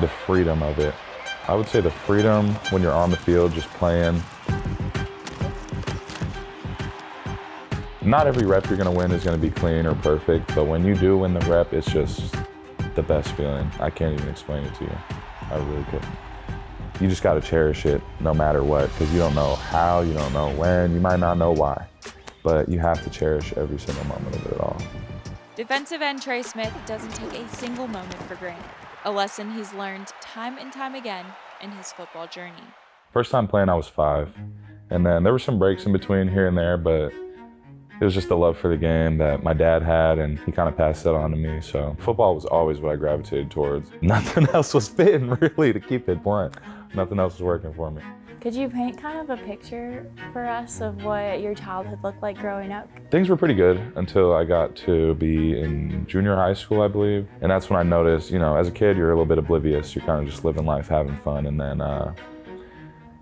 the freedom of it. I would say the freedom when you're on the field just playing. Not every rep you're gonna win is gonna be clean or perfect, but when you do win the rep, it's just the best feeling. I can't even explain it to you. I really couldn't. You just gotta cherish it no matter what, because you don't know how, you don't know when, you might not know why, but you have to cherish every single moment of it all. Defensive end Trey Smith doesn't take a single moment for granted, a lesson he's learned time and time again in his football journey. First time playing, I was 5, and then there were some breaks in between here and there, but it was just the love for the game that my dad had, and he kind of passed that on to me. So football was always what I gravitated towards. Nothing else was fitting, really, to keep it blunt. Nothing else was working for me. Could you paint kind of a picture for us of what your childhood looked like growing up? Things were pretty good until I got to be in junior high school, I believe. And that's when I noticed, you know, as a kid, you're a little bit oblivious. You're kind of just living life, having fun. And then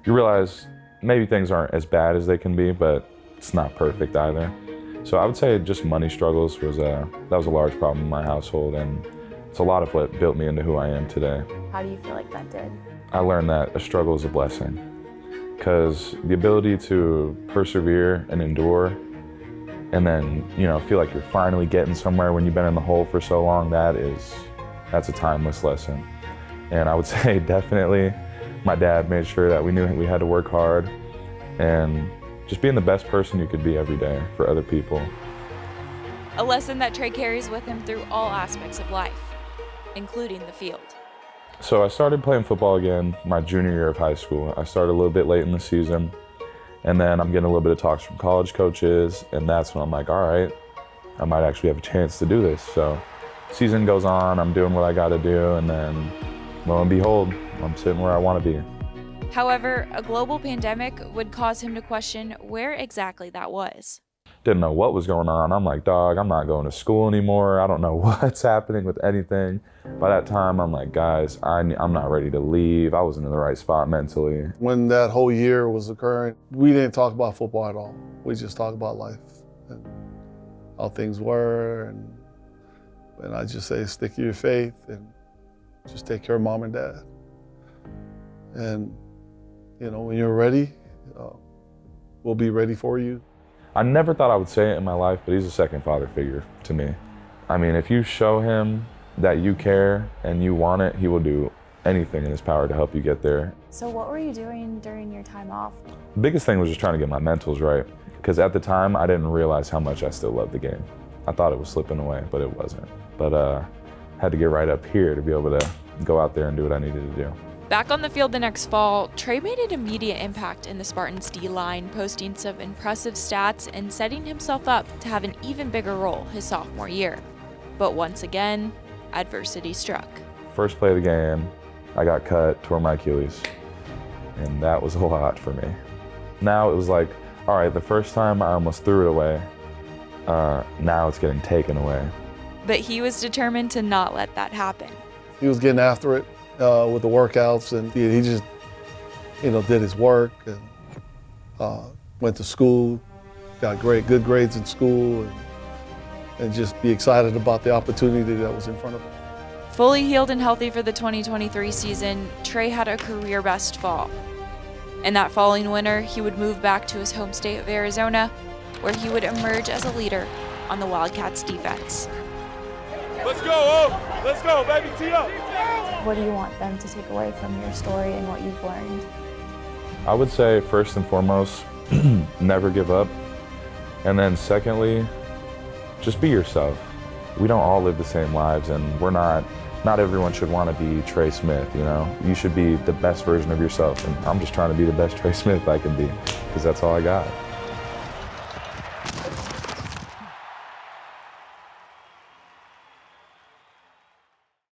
you realize maybe things aren't as bad as they can be, but it's not perfect either. So I would say just money struggles was that was a large problem in my household, and it's a lot of what built me into who I am today. How do you feel like that did? I learned that a struggle is a blessing, because the ability to persevere and endure, and then feel like you're finally getting somewhere when you've been in the hole for so long, that's a timeless lesson. And I would say definitely my dad made sure that we knew we had to work hard and just being the best person you could be every day for other people. A lesson that Trey carries with him through all aspects of life, including the field. So I started playing football again my junior year of high school. I started a little bit late in the season, and then I'm getting a little bit of talks from college coaches, and that's when I'm like, all right, I might actually have a chance to do this. So season goes on, I'm doing what I gotta do, and then lo and behold, I'm sitting where I wanna be. However, a global pandemic would cause him to question where exactly that was. Didn't know what was going on. I'm like, dog, I'm not going to school anymore. I don't know what's happening with anything. By that time, I'm like, guys, I'm not ready to leave. I wasn't in the right spot mentally. When that whole year was occurring, we didn't talk about football at all. We just talked about life and how things were. And I just say, stick to your faith and just take care of mom and dad. And when you're ready, we'll be ready for you. I never thought I would say it in my life, but he's a second father figure to me. I mean, if you show him that you care and you want it, he will do anything in his power to help you get there. So what were you doing during your time off? The biggest thing was just trying to get my mentals right, because at the time, I didn't realize how much I still loved the game. I thought it was slipping away, but it wasn't. But had to get right up here to be able to go out there and do what I needed to do. Back on the field the next fall, Trey made an immediate impact in the Spartans' D-line, posting some impressive stats and setting himself up to have an even bigger role his sophomore year. But once again, adversity struck. First play of the game, I got cut, tore my Achilles, and that was a lot for me. Now it was like, all right, the first time I almost threw it away, now it's getting taken away. But he was determined to not let that happen. He was getting after it with the workouts, and he just, did his work and went to school, got good grades in school, and just be excited about the opportunity that was in front of him. Fully healed and healthy for the 2023 season, Trey had a career-best fall. And that following winter, he would move back to his home state of Arizona, where he would emerge as a leader on the Wildcats defense. Let's go, oh! Let's go, baby, tee up! What do you want them to take away from your story and what you've learned? I would say first and foremost, never give up. And then secondly, just be yourself. We don't all live the same lives, and not everyone should want to be Trey Smith, You should be the best version of yourself, and I'm just trying to be the best Trey Smith I can be, because that's all I got.